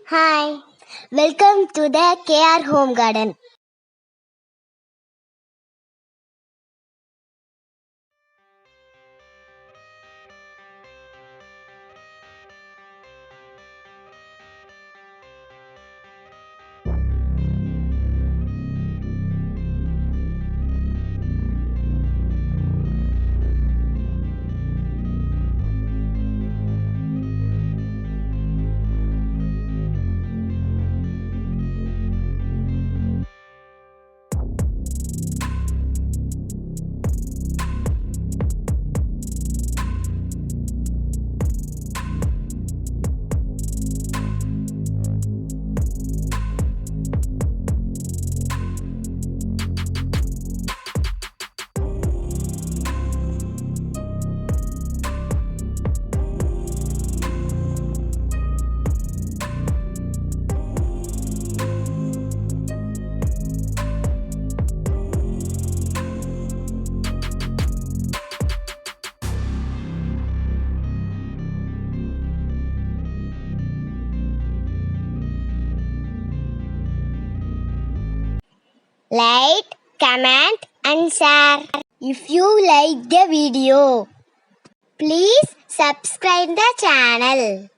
Hi, welcome to the KR Home Garden. Like, comment and share. If you like the video, please subscribe the channel.